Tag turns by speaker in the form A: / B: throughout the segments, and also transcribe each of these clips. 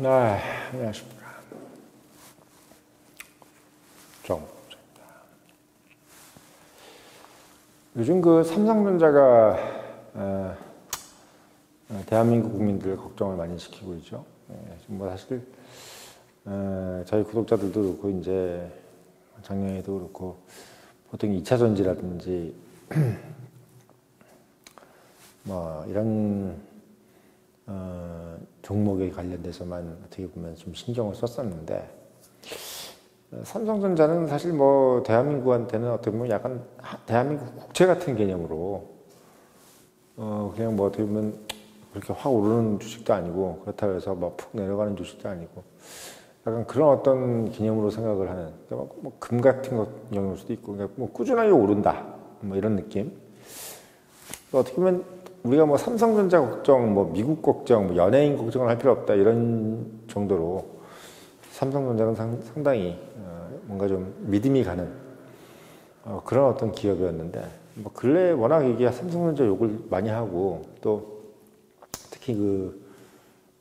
A: 안녕하십니까. 요즘 그 삼성전자가 대한민국 국민들 걱정을 많이 시키고 있죠. 뭐 사실 저희 구독자들도 그렇고 이제 작년에도 그렇고 보통 2차 전지라든지 뭐 이런 종목에 관련돼서만 어떻게 보면 좀 신경을 썼었는데, 삼성전자는 사실 뭐 대한민국한테는 어떻게 보면 약간 대한민국 국채 같은 개념으로 그냥 뭐 어떻게 보면 그렇게 확 오르는 주식도 아니고, 그렇다고 해서 막 푹 내려가는 주식도 아니고, 약간 그런 어떤 개념으로 생각을 하는, 뭐 금 같은 것 영역일 수도 있고, 그러니까 뭐 꾸준하게 오른다 뭐 이런 느낌. 어떻게 보면 우리가 뭐 삼성전자 걱정, 뭐 미국 걱정, 뭐 연예인 걱정을 할 필요 없다 이런 정도로 삼성전자는 상당히 뭔가 좀 믿음이 가는 그런 어떤 기업이었는데, 뭐 근래 워낙 이게 삼성전자 욕을 많이 하고, 또 특히 그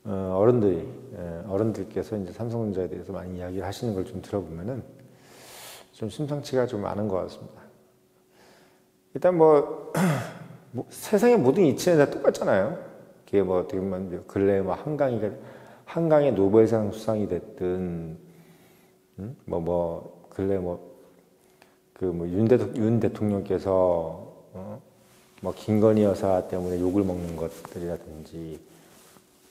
A: 어른들께서 이제 삼성전자에 대해서 많이 이야기를 하시는 걸 좀 들어보면은 좀 심상치가 좀 않은 것 같습니다. 일단 뭐 세상의 모든 이치는 다 똑같잖아요. 그게 뭐 어떻게 보면 근래 뭐 한강의 노벨상 수상이 됐든, 근래 윤 대통령께서 뭐 김건희 여사 때문에 욕을 먹는 것들이라든지,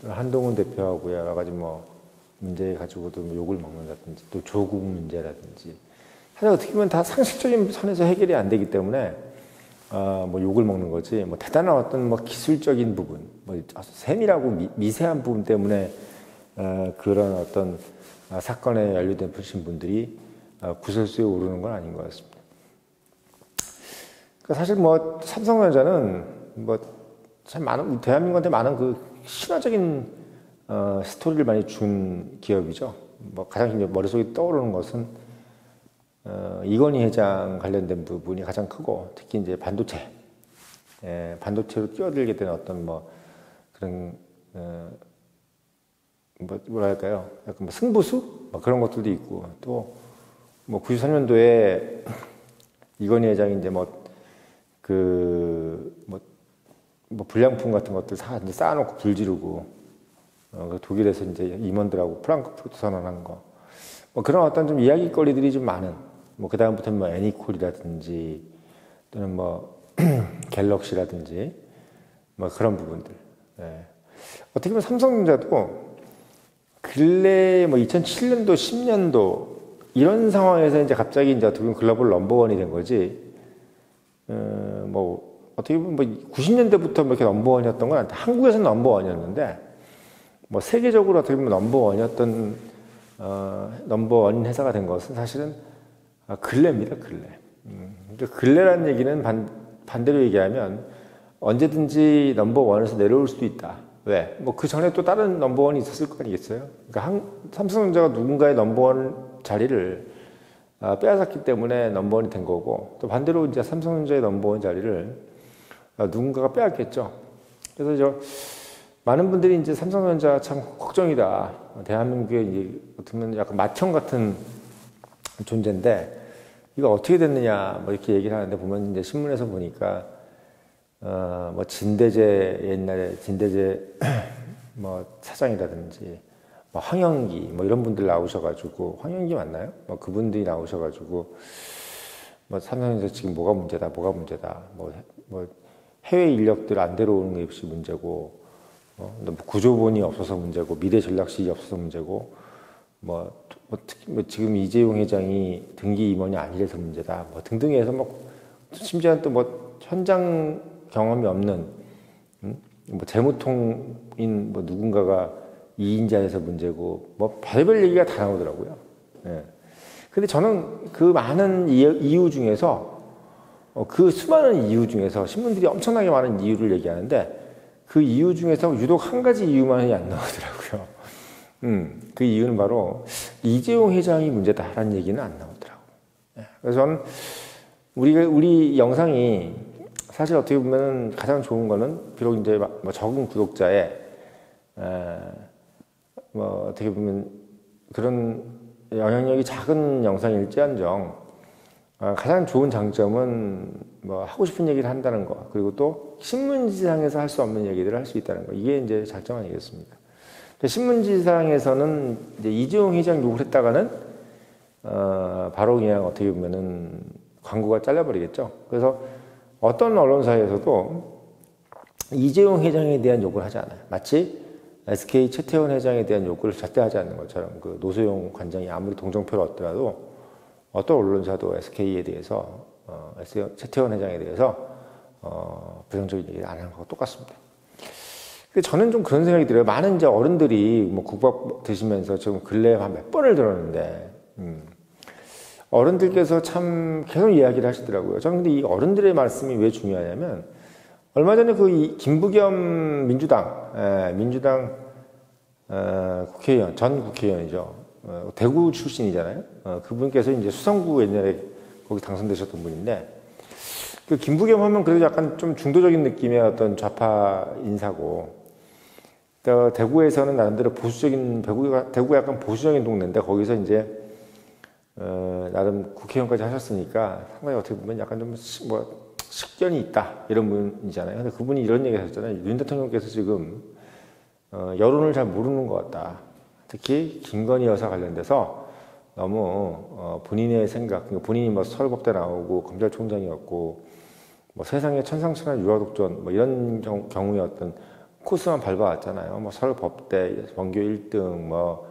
A: 한동훈 대표하고 여러 가지 뭐 문제 가지고도 욕을 먹는다든지, 또 조국 문제라든지, 사실 어떻게 보면 다 상식적인 선에서 해결이 안 되기 때문에 뭐 욕을 먹는 거지, 뭐 대단한 어떤 뭐 기술적인 부분, 뭐 세밀하고 미세한 부분 때문에 그런 어떤 사건에 연루된 분들이 구설수에 오르는 건 아닌 것 같습니다. 그러니까 사실 뭐 삼성전자는 뭐 참 많은, 대한민국한테 많은 그 신화적인 스토리를 많이 준 기업이죠. 뭐 가장 이제 머릿속에 떠오르는 것은 이건희 회장 관련된 부분이 가장 크고, 특히 이제 반도체로 뛰어들게 된 어떤 뭐 그런 뭐랄까요, 약간 뭐 승부수 뭐 그런 것들도 있고, 또 뭐 93년도에 이건희 회장이 이제 뭐 불량품 같은 것들 이제 쌓아놓고 불 지르고, 독일에서 이제 임원들하고 프랑크푸르트 선언한 거, 뭐 그런 어떤 좀 이야기거리들이 좀 많은, 뭐 그다음부터는 뭐 애니콜이라든지 또는 뭐 갤럭시라든지 뭐 그런 부분들. 어떻게 보면 삼성전자도 근래 뭐 2007년도, 10년도 이런 상황에서 이제 갑자기 이제 어떻게 보면 글로벌 넘버원이 된 거지, 뭐 어떻게 보면 뭐 90년대부터 뭐 이렇게 넘버원이었던 건 한국에서는 넘버원이었는데, 뭐 세계적으로 어떻게 보면 넘버원이었던 넘버원 회사가 된 것은 사실은 근래입니다, 근래. 근래라는 얘기는 반대로 얘기하면 언제든지 넘버원에서 내려올 수도 있다. 왜? 뭐 그 전에 또 다른 넘버원이 있었을 거 아니겠어요? 그러니까 삼성전자가 누군가의 넘버원 자리를 빼앗았기 때문에 넘버원이 된 거고, 또 반대로 이제 삼성전자의 넘버원 자리를 누군가가 빼앗겠죠. 그래서 많은 분들이 이제 삼성전자 참 걱정이다. 대한민국의 이제 어떻게 보면 약간 맏형 같은 존재인데 이거 어떻게 됐느냐 뭐 이렇게 얘기를 하는데, 보면 이제 신문에서 보니까 뭐 옛날에 진대재 뭐 사장이라든지 뭐 황영기 뭐 이런 분들 나오셔가지고, 황영기 맞나요? 뭐 그분들이 나오셔가지고 뭐 삼성전자 지금 뭐가 문제다, 뭐 해외 인력들 안 데려오는 것이 문제고, 뭐 구조본이 없어서 문제고, 미래 전략실이 없어서 문제고, 특히 뭐 지금 이재용 회장이 등기 임원이 아니라서 문제다, 뭐 등등 해서 심지어 또 뭐 현장 경험이 없는 뭐 재무통인 뭐 누군가가 2인자에서 문제고, 뭐 별별 얘기가 다 나오더라고요. 근데 저는 그 많은 이유 중에서 그 수많은 이유 중에서 신문들이 엄청나게 많은 이유를 얘기하는데, 그 이유 중에서 유독 한 가지 이유만이 안 나오더라고요. 그 이유는 바로 이재용 회장이 문제다라는 얘기는 안 나오더라고요. 그래서 저는 우리 영상이 사실 어떻게 보면 가장 좋은 거는, 비록 이제 뭐 적은 구독자에 뭐 어떻게 보면 그런 영향력이 작은 영상일지언정 가장 좋은 장점은 뭐 하고 싶은 얘기를 한다는 거, 그리고 또 신문지상에서 할 수 없는 얘기들을 할 수 있다는 거, 이게 이제 장점 아니겠습니까? 신문지상에서는 이제 이재용 회장 욕을 했다가는 바로 그냥 어떻게 보면은 광고가 잘려버리겠죠. 그래서 어떤 언론사에서도 이재용 회장에 대한 욕을 하지 않아요. 마치 SK 최태원 회장에 대한 욕을 절대 하지 않는 것처럼, 그 노소영 관장이 아무리 동정표를 얻더라도 어떤 언론사도 SK에 대해서 최태원 회장에 대해서 부정적인 얘기를 안 하는 거하고 똑같습니다. 저는 좀 그런 생각이 들어요. 많은 이제 어른들이 뭐 국밥 드시면서 지금 근래에 한 몇 번을 들었는데 어른들께서 참 계속 이야기를 하시더라고요. 저는 근데 이 어른들의 말씀이 왜 중요하냐면, 얼마 전에 그 김부겸 민주당 국회의원, 전 국회의원이죠. 대구 출신이잖아요. 그분께서 이제 수성구 옛날에 거기 당선되셨던 분인데, 그 김부겸 하면 그래도 약간 좀 중도적인 느낌의 어떤 좌파 인사고, 그러니까 대구에서는 나름대로 보수적인, 대구가 약간 보수적인 동네인데, 거기서 이제 나름 국회의원까지 하셨으니까 상당히 어떻게 보면 약간 좀 식견이 있다 이런 분이잖아요. 근데 그분이 이런 얘기 하셨잖아요. 윤 대통령께서 지금 여론을 잘 모르는 것 같다. 특히 김건희 여사 관련돼서 너무 본인의 생각, 그러니까 본인이 뭐 서울법대 나오고 검찰총장이었고 뭐 세상에 천상천하 유아독전 뭐 이런 경우의 어떤 코스만 밟아왔잖아요. 뭐 서울법대, 원교 1등, 뭐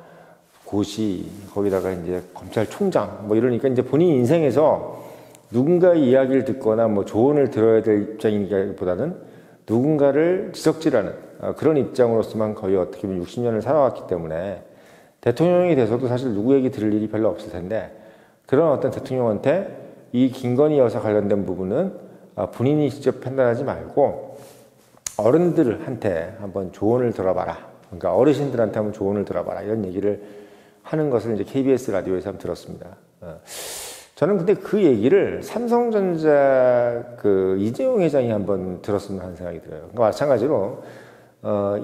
A: 고시, 거기다가 이제 검찰총장, 뭐 이러니까 이제 본인 인생에서 누군가의 이야기를 듣거나 뭐 조언을 들어야 될 입장이기보다는 누군가를 지적질하는 그런 입장으로서만 거의 어떻게 보면 60년을 살아왔기 때문에 대통령이 돼서도 사실 누구 얘기 들을 일이 별로 없을 텐데, 그런 어떤 대통령한테 이 김건희 여사 관련된 부분은 본인이 직접 판단하지 말고 어른들한테 한번 조언을 들어봐라. 그러니까 어르신들한테 한번 조언을 들어봐라. 이런 얘기를 하는 것을 이제 KBS 라디오에서 한번 들었습니다. 저는 근데 그 얘기를 삼성전자 그 이재용 회장이 한번 들었으면 하는 생각이 들어요. 그러니까 마찬가지로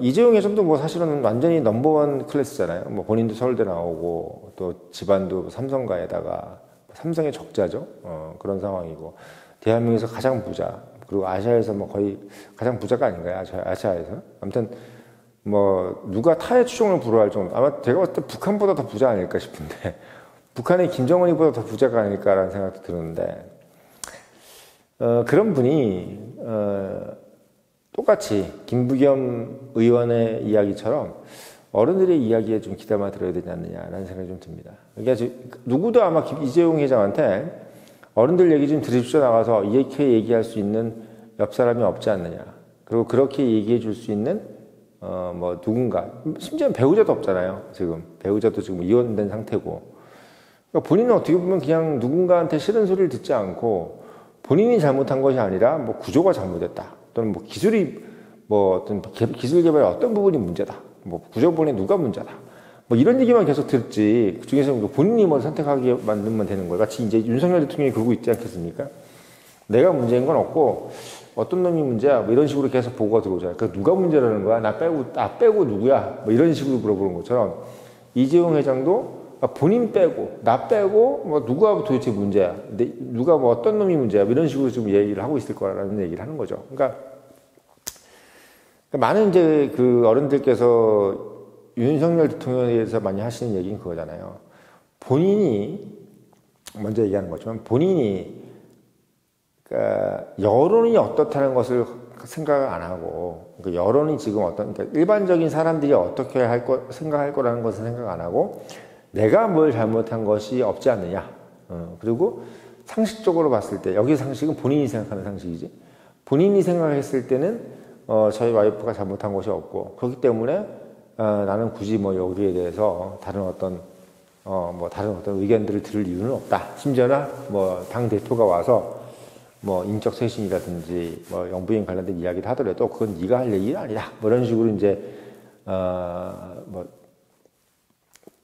A: 이재용 회장도 뭐 사실은 완전히 넘버원 클래스잖아요. 뭐 본인도 서울대 나오고 또 집안도 삼성가에다가 삼성의 적자죠. 그런 상황이고, 대한민국에서 가장 부자, 그리고 아시아에서 뭐 거의 가장 부자가 아닌가요? 아시아에서. 아무튼 뭐 누가 타의 추종을 불허할 정도, 아마 제가 봤을 때 북한보다 더 부자 아닐까 싶은데 북한의 김정은이보다 더 부자가 아닐까라는 생각도 드는데, 그런 분이 똑같이 김부겸 의원의 이야기처럼 어른들의 이야기에 좀 귀담아 들어야 되지 않느냐라는 생각이 좀 듭니다. 그러니까 누구도 아마 이재용 회장한테 어른들 얘기 좀 들으십시오 나가서 이렇게 얘기할 수 있는 옆 사람이 없지 않느냐. 그리고 그렇게 얘기해 줄 수 있는 뭐 누군가, 심지어 배우자도 없잖아요. 지금 배우자도 지금 이혼된 상태고, 그러니까 본인은 어떻게 보면 그냥 누군가한테 싫은 소리를 듣지 않고 본인이 잘못한 것이 아니라 뭐 구조가 잘못됐다, 또는 뭐 기술이 뭐 어떤 기술 개발의 어떤 부분이 문제다, 뭐 구조 부분에 누가 문제다, 뭐 이런 얘기만 계속 듣지, 그 중에서 본인이 뭐 선택하게 만들면 되는 거예요. 같이 이제 윤석열 대통령이 그러고 있지 않겠습니까? 내가 문제인 건 없고 어떤 놈이 문제야, 뭐 이런 식으로 계속 보고가 들어오잖아요. 그러니까 누가 문제라는 거야? 나 빼고 누구야? 뭐 이런 식으로 물어보는 것처럼 이재용 회장도 본인 빼고 나 빼고 뭐 누가 도대체 문제야? 누가 뭐 어떤 놈이 문제야? 뭐 이런 식으로 지금 얘기를 하고 있을 거라는 얘기를 하는 거죠. 그러니까 많은 이제 그 어른들께서 윤석열 대통령에 대해서 많이 하시는 얘기는 그거잖아요. 본인이 먼저 얘기하는 것처럼 본인이 그러니까 여론이 어떻다는 것을 생각을 안 하고, 그러니까 여론이 지금 그러니까 일반적인 사람들이 어떻게 생각할 거라는 것을 생각 안 하고 내가 뭘 잘못한 것이 없지 않느냐. 그리고 상식적으로 봤을 때, 여기 상식은 본인이 생각하는 상식이지. 본인이 생각했을 때는 저희 와이프가 잘못한 것이 없고, 그렇기 때문에 나는 굳이 뭐 여기에 대해서 다른 어떤 의견들을 들을 이유는 없다. 심지어나 뭐 당 대표가 와서 뭐 인적 쇄신이라든지 뭐 영부인 관련된 이야기를 하더라도 그건 네가 할 얘기는 아니다. 뭐 이런 식으로 이제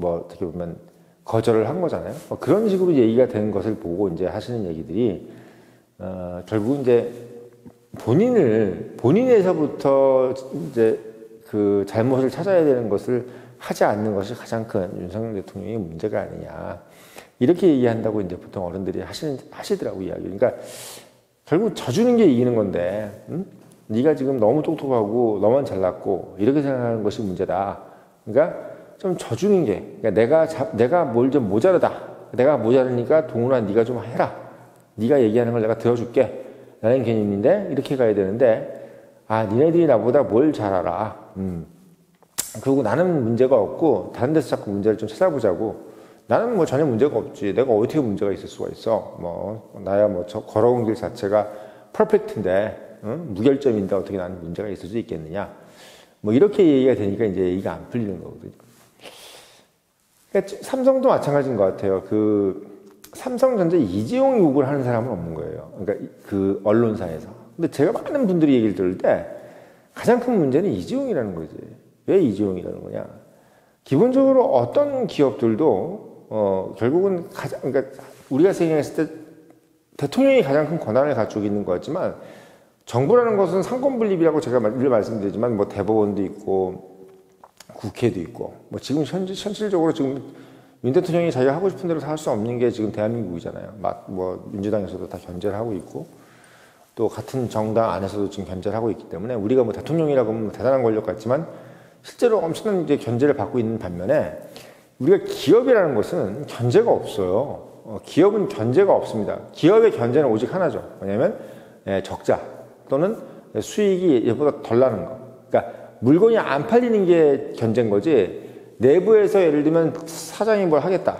A: 어떻게 보면 거절을 한 거잖아요. 그런 식으로 얘기가 되는 것을 보고 이제 하시는 얘기들이 결국 이제 본인에서부터 이제 그 잘못을 찾아야 되는 것을 하지 않는 것이 가장 큰 윤석열 대통령의 문제가 아니냐. 이렇게 얘기한다고 이제 보통 어른들이 하시더라고, 이야기. 그러니까 결국 져주는 게 이기는 건데, 응? 네가 지금 너무 똑똑하고 너만 잘났고 이렇게 생각하는 것이 문제다. 그러니까 좀 져주는 게, 그러니까 내가 뭘 좀 모자르다. 내가 모자르니까 동훈아 네가 좀 해라. 네가 얘기하는 걸 내가 들어줄게. 라는 개념인데 이렇게 가야 되는데, 아 니네들이 나보다 뭘 잘 알아. 그리고 나는 문제가 없고 다른 데서 자꾸 문제를 좀 찾아보자고. 나는 뭐 전혀 문제가 없지. 내가 어떻게 문제가 있을 수가 있어. 뭐 나야 뭐 저 걸어온 길 자체가 퍼펙트인데, 응? 무결점인데 어떻게 나는 문제가 있을 수 있겠느냐. 뭐 이렇게 얘기가 되니까 이제 얘기가 안 풀리는 거거든요. 그러니까 삼성도 마찬가지인 것 같아요. 삼성전자 이재용 욕을 하는 사람은 없는 거예요. 그러니까 그 언론사에서. 근데 제가 많은 분들이 얘기를 들을 때 가장 큰 문제는 이재용이라는 거지. 왜 이재용이라는 거냐. 기본적으로 어떤 기업들도 결국은 그러니까 우리가 생각했을 때 대통령이 가장 큰 권한을 가지고 있는 거였지만, 정부라는 것은 상권분립이라고 제가 늘 말씀드리지만, 뭐 대법원도 있고 국회도 있고, 뭐 지금 현실적으로 지금 윤 대통령이 자기가 하고 싶은 대로 할 수 없는 게 지금 대한민국이잖아요. 뭐 민주당에서도 다 견제를 하고 있고, 또 같은 정당 안에서도 지금 견제를 하고 있기 때문에 우리가 뭐 대통령이라고 하면 대단한 권력 같지만 실제로 엄청난 이제 견제를 받고 있는 반면에, 우리가 기업이라는 것은 견제가 없어요. 기업은 견제가 없습니다. 기업의 견제는 오직 하나죠. 뭐냐면 적자 또는 수익이 얘보다 덜 나는 거. 그러니까 물건이 안 팔리는 게 견제인 거지, 내부에서 예를 들면 사장이 뭘 하겠다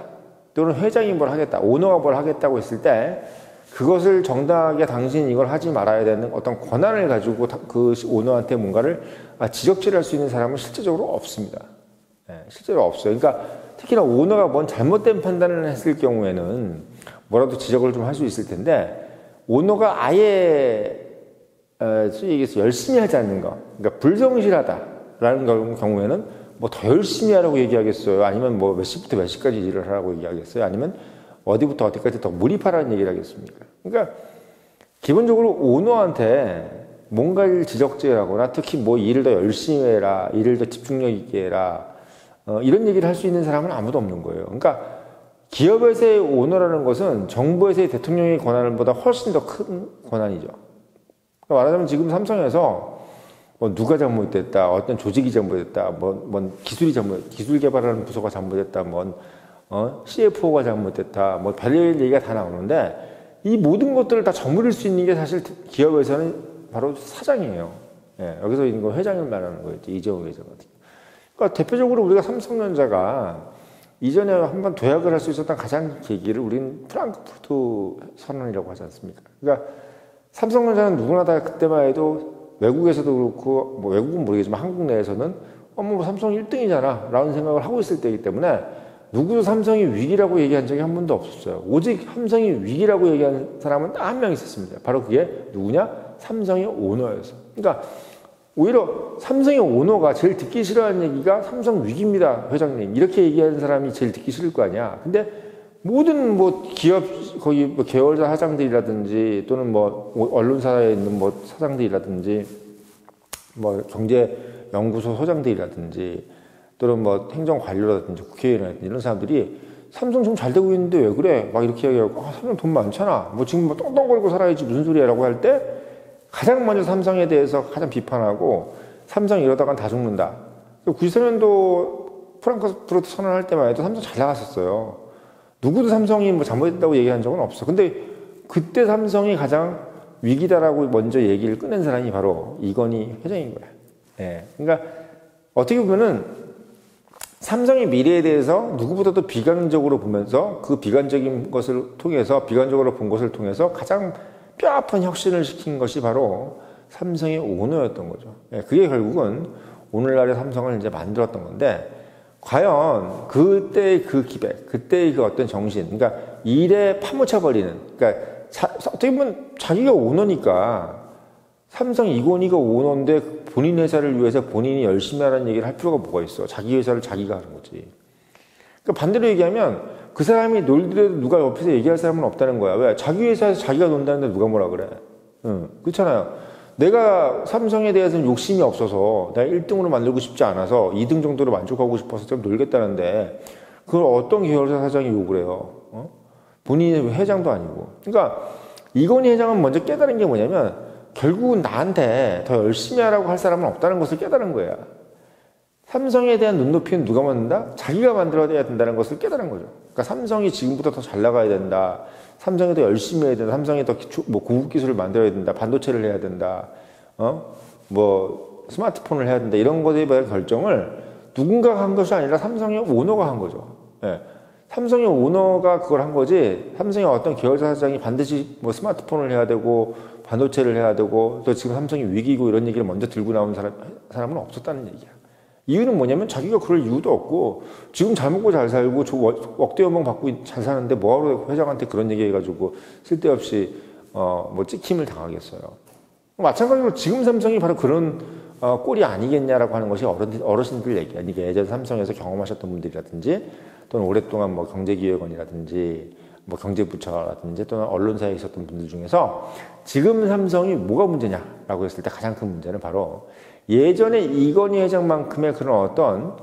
A: 또는 회장이 뭘 하겠다, 오너가 뭘 하겠다고 했을 때 그것을 정당하게 당신 이걸 하지 말아야 되는 어떤 권한을 가지고 그 오너한테 뭔가를 지적질을 할 수 있는 사람은 실제적으로 없습니다. 실제로 없어요. 그러니까 특히나 오너가 뭔 잘못된 판단을 했을 경우에는 뭐라도 지적을 좀 할 수 있을 텐데, 오너가 아예 소위 얘기해서 열심히 하지 않는 거, 그러니까 불성실하다라는 경우에는 뭐 더 열심히 하라고 얘기하겠어요? 아니면 뭐 몇 시부터 몇 시까지 일을 하라고 얘기하겠어요? 아니면 어디부터 어디까지 더 몰입하라는 얘기를 하겠습니까? 그러니까 기본적으로 오너한테 뭔가를 지적질하거나 특히 뭐 일을 더 열심히 해라, 일을 더 집중력 있게 해라, 이런 얘기를 할 수 있는 사람은 아무도 없는 거예요. 그러니까 기업에서의 오너라는 것은 정부에서의 대통령의 권한보다 훨씬 더 큰 권한이죠. 그러니까 말하자면 지금 삼성에서 뭐 누가 잘못됐다, 어떤 조직이 잘못됐다, 뭔 기술 개발하는 부서가 잘못됐다, CFO가 잘못됐다, 뭐 별의별 얘기가 다 나오는데, 이 모든 것들을 다 저물릴 수 있는 게 사실 기업에서는 바로 사장이에요. 여기서 있는 거 회장을 말하는 거예요. 이재용 회장 같은. 그러니까 대표적으로 우리가 삼성전자가 이전에 한번 도약을 할 수 있었던 가장 계기를 우리는 프랑크푸르트 선언이라고 하지 않습니까? 그러니까 삼성전자는 누구나 다 그때만 해도 외국에서도 그렇고, 뭐 외국은 모르겠지만 한국 내에서는 뭐 삼성 1등이잖아 라는 생각을 하고 있을 때이기 때문에 누구도 삼성이 위기라고 얘기한 적이 한 번도 없었어요. 오직 삼성이 위기라고 얘기한 사람은 딱 한 명 있었습니다. 바로 그게 누구냐? 삼성의 오너였어. 그러니까 오히려 삼성의 오너가 제일 듣기 싫어하는 얘기가 삼성 위기입니다, 회장님. 이렇게 얘기하는 사람이 제일 듣기 싫을 거 아니야. 근데 모든 뭐 기업, 거기 뭐 계열사 사장들이라든지 또는 뭐 언론사에 있는 뭐 사장들이라든지 뭐 경제연구소 소장들이라든지 또는 뭐 행정관료라든지 국회의원이라든지 이런 사람들이 삼성 좀 잘 되고 있는데 왜 그래? 막 이렇게 얘기하고, 삼성 돈 많잖아. 뭐 지금 뭐 떵떵거리고 살아야지 무슨 소리야 라고 할 때 가장 먼저 삼성에 대해서 가장 비판하고, 삼성 이러다간 다 죽는다. 93년도 프랑크푸르트 선언할 때만 해도 삼성 잘 나갔었어요. 누구도 삼성이 뭐 잘못했다고 얘기한 적은 없어. 근데 그때 삼성이 가장 위기다라고 먼저 얘기를 꺼낸 사람이 바로 이건희 회장인 거야. 그러니까 어떻게 보면은 삼성의 미래에 대해서 누구보다도 비관적으로 보면서 그 비관적인 것을 통해서, 비관적으로 본 것을 통해서 가장 뼈아픈 혁신을 시킨 것이 바로 삼성의 오너였던 거죠. 그게 결국은 오늘날의 삼성을 이제 만들었던 건데, 과연 그때의 그 기백, 그때의 그 어떤 정신, 그러니까 일에 파묻혀버리는, 그러니까 어떻게 보면 자기가 오너니까, 삼성 이건희가 오너인데 본인 회사를 위해서 본인이 열심히 하라는 얘기를 할 필요가 뭐가 있어. 자기 회사를 자기가 하는 거지. 그러니까 반대로 얘기하면 그 사람이 놀더라도 누가 옆에서 얘기할 사람은 없다는 거야. 왜? 자기 회사에서 자기가 논다는데 누가 뭐라 그래. 그렇잖아요. 내가 삼성에 대해서는 욕심이 없어서 내가 1등으로 만들고 싶지 않아서 2등 정도로 만족하고 싶어서 좀 놀겠다는데 그걸 어떤 계열사 사장이 욕을 해요? 본인이 회장도 아니고. 그러니까 이건희 회장은 먼저 깨달은 게 뭐냐면 결국은 나한테 더 열심히 하라고 할 사람은 없다는 것을 깨달은 거야. 삼성에 대한 눈높이는 누가 만든다? 자기가 만들어야 된다는 것을 깨달은 거죠. 그러니까 삼성이 지금보다 더 잘 나가야 된다. 삼성이 더 열심히 해야 된다. 삼성이 더 고급 기술을 만들어야 된다. 반도체를 해야 된다. 스마트폰을 해야 된다. 이런 것에 대한 결정을 누군가가 한 것이 아니라 삼성의 오너가 한 거죠. 예. 삼성의 오너가 그걸 한 거지, 삼성의 어떤 계열사 사장이 반드시 뭐 스마트폰을 해야 되고, 반도체를 해야 되고, 또 지금 삼성이 위기고 이런 얘기를 먼저 들고 나온 사람은 없었다는 얘기야. 이유는 뭐냐면 자기가 그럴 이유도 없고, 지금 잘 먹고 잘 살고, 억대 연봉 받고 잘 사는데 뭐하러 회장한테 그런 얘기 해가지고 쓸데없이, 찍힘을 당하겠어요. 마찬가지로 지금 삼성이 바로 그런 꼴이 아니겠냐라고 하는 것이 어르신들 얘기야. 이게 예전 삼성에서 경험하셨던 분들이라든지, 또는 오랫동안 뭐 경제기획원이라든지 뭐 경제부처라든지 또는 언론사에 있었던 분들 중에서 지금 삼성이 뭐가 문제냐라고 했을 때 가장 큰 문제는 바로 예전에 이건희 회장만큼의 그런 어떤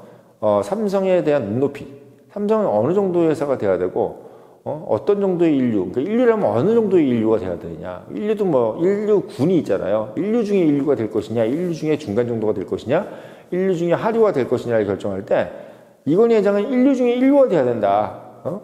A: 삼성에 대한 눈높이, 삼성은 어느 정도의 회사가 돼야 되고 어떤 정도의 인류, 그러니까 인류라면 어느 정도의 인류가 돼야 되느냐. 인류도 뭐 인류 군이 있잖아요. 인류 중에 인류가 될 것이냐, 인류 중에 중간 정도가 될 것이냐, 인류 중에 하류가 될 것이냐를 결정할 때 이건희 회장은 인류 중에 인류가 돼야 된다.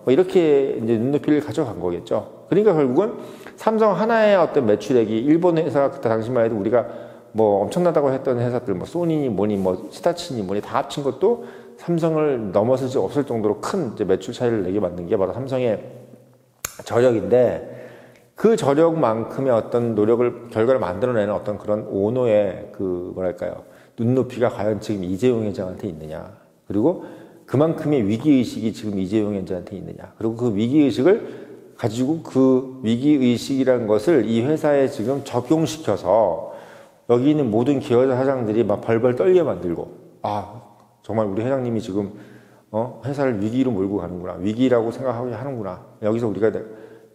A: 이렇게 이제 눈높이를 가져간 거겠죠. 그러니까 결국은 삼성 하나의 어떤 매출액이 일본 회사가 그때 당시만 해도 우리가 뭐 엄청나다고 했던 회사들, 뭐 소니니 뭐니 뭐 히타치니 뭐니 다 합친 것도 삼성을 넘어설 수 없을 정도로 큰 이제 매출 차이를 내게 만든 게 바로 삼성의 저력인데 그 저력만큼의 어떤 결과를 만들어내는 어떤 그런 오너의 눈높이가 과연 지금 이재용 회장한테 있느냐. 그리고 그만큼의 위기의식이 지금 이재용 회장한테 있느냐. 그리고 그 위기의식을 가지고 그 위기의식이라는 것을 이 회사에 지금 적용시켜서 여기 있는 모든 계열사 사장들이 막 벌벌 떨게 만들고, 정말 우리 회장님이 지금 회사를 위기로 몰고 가는구나. 위기라고 생각하게 하는구나. 여기서 우리가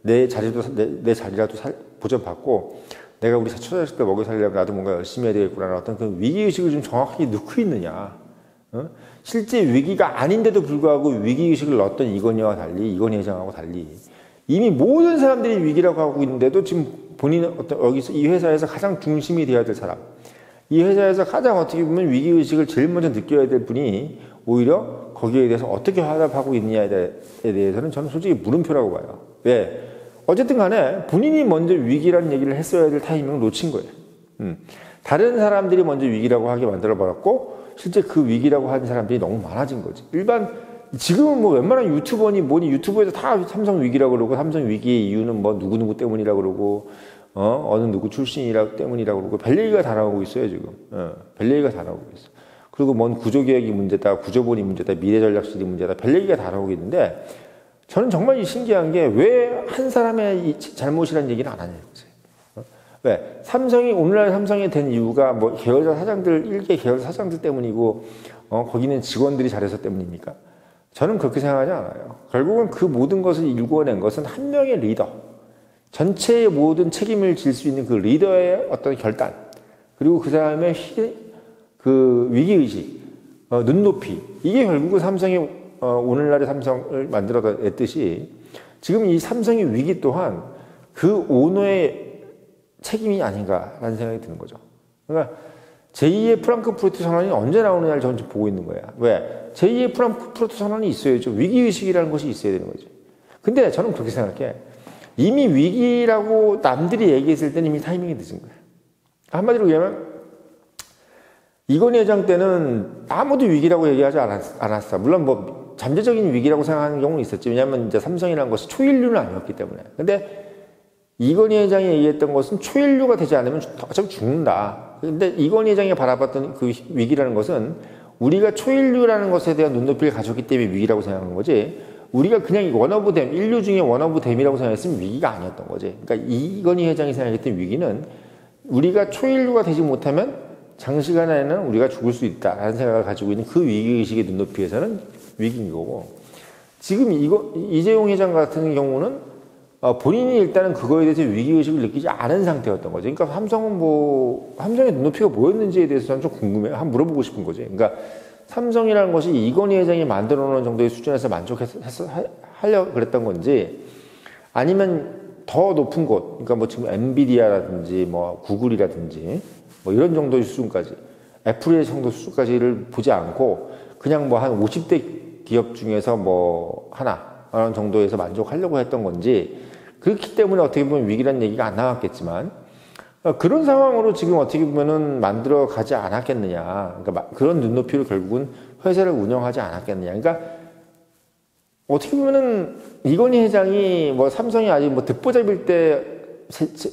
A: 내 자리라도 보전받고 내가 우리 처자식 때 먹여 살려면 나도 뭔가 열심히 해야 되겠구나. 어떤 그 위기의식을 좀 정확하게 넣고 있느냐. 실제 위기가 아닌데도 불구하고 위기의식을 넣었던 이건희 회장하고 달리 이미 모든 사람들이 위기라고 하고 있는데도 지금 본인은 여기서 이 회사에서 가장 중심이 되어야 될 사람, 이 회사에서 가장 어떻게 보면 위기의식을 제일 먼저 느껴야 될 분이 오히려 거기에 대해서 어떻게 화답하고 있느냐에 대해서는 저는 솔직히 물음표라고 봐요. 왜? 어쨌든 간에 본인이 먼저 위기라는 얘기를 했어야 될 타이밍을 놓친 거예요. 다른 사람들이 먼저 위기라고 하게 만들어버렸고 실제 그 위기라고 하는 사람들이 너무 많아진 거지. 지금은 뭐 웬만한 유튜버니 뭐니 유튜브에서 다 삼성 위기라고 그러고 삼성 위기의 이유는 뭐 누구누구 때문이라고 그러고 어느 누구 출신이라 때문이라고 그러고 별 얘기가 다 나오고 있어요 지금. 별 얘기가 다 나오고 있어. 그리고 뭔 구조개혁이 문제다, 구조본이 문제다, 미래전략실이 문제다, 별 얘기가 다 나오고 있는데 저는 정말 신기한 게 왜 한 사람의 잘못이라는 얘기는 안 하냐 이거지. 왜? 오늘날 삼성이 된 이유가 뭐 계열사 사장들, 일개 계열사 사장들 때문이고, 거기는 직원들이 잘해서 때문입니까? 저는 그렇게 생각하지 않아요. 결국은 그 모든 것을 일궈낸 것은 한 명의 리더, 전체의 모든 책임을 질 수 있는 그 리더의 어떤 결단, 그리고 그 사람의 그 위기의식, 눈높이, 이게 결국은 삼성이, 오늘날의 삼성을 만들어냈듯이 지금 이 삼성의 위기 또한 그 오너의 책임이 아닌가라는 생각이 드는 거죠. 그러니까 제2의 프랑크푸르트 선언이 언제 나오느냐를 저는 보고 있는 거야. 왜? 제2의 프랑크푸르트 선언이 있어야죠. 위기의식이라는 것이 있어야 되는 거죠. 근데 저는 그렇게 생각해. 이미 위기라고 남들이 얘기했을 때는 이미 타이밍이 늦은 거예요. 한마디로 얘기하면 이건희 회장 때는 아무도 위기라고 얘기하지 않았어. 물론 뭐 잠재적인 위기라고 생각하는 경우는 있었지. 왜냐하면 이제 삼성이라는 것이 초인류는 아니었기 때문에. 근데 이건희 회장이 얘기했던 것은 초인류가 되지 않으면 어차피 죽는다. 근데 이건희 회장이 바라봤던 그 위기라는 것은 우리가 초인류라는 것에 대한 눈높이를 가졌기 때문에 위기라고 생각하는 거지. 우리가 그냥 원오브댐, 인류 중에 원오브댐이라고 생각했으면 위기가 아니었던 거지. 그러니까 이건희 회장이 생각했던 위기는 우리가 초인류가 되지 못하면 장시간에는 우리가 죽을 수 있다라는 생각을 가지고 있는 그 위기의식의 눈높이에서는 위기인 거고, 지금 이재용 회장 같은 경우는 본인이 일단은 그거에 대해서 위기의식을 느끼지 않은 상태였던 거죠. 그러니까 삼성의 눈높이가 뭐였는지에 대해서 저는 좀 궁금해요. 한번 물어보고 싶은 거지. 그러니까 삼성이라는 것이 이건희 회장이 만들어 놓은 정도의 수준에서 하려고 그랬던 건지, 아니면 더 높은 곳, 그러니까 뭐 지금 엔비디아라든지 뭐 구글이라든지 뭐 이런 정도의 수준까지, 애플의 정도 수준까지를 보지 않고 그냥 뭐 한 50대 기업 중에서 뭐 하나 정도에서 만족하려고 했던 건지, 그렇기 때문에 어떻게 보면 위기라는 얘기가 안 나왔겠지만, 그런 상황으로 지금 어떻게 보면은 만들어 가지 않았겠느냐. 그러니까 그런 눈높이로 결국은 회사를 운영하지 않았겠느냐. 그러니까 어떻게 보면은 이건희 회장이 뭐 삼성이 아직 뭐 듣보잡일 때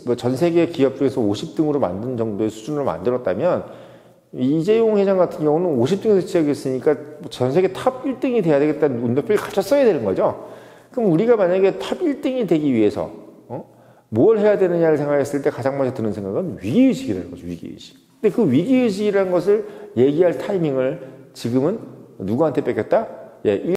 A: 뭐 전 세계 기업 중에서 50등으로 만든 정도의 수준으로 만들었다면, 이재용 회장 같은 경우는 50등에서 시작했으니까 전 세계 탑 1등이 돼야 되겠다는 눈높이를 갖췄어야 되는 거죠. 그럼 우리가 만약에 탑 1등이 되기 위해서 뭘 해야 되느냐를 생각했을 때 가장 먼저 드는 생각은 위기의식이라는 거죠. 위기의식. 근데 그 위기의식이라는 것을 얘기할 타이밍을 지금은 누구한테 뺏겼다? 예,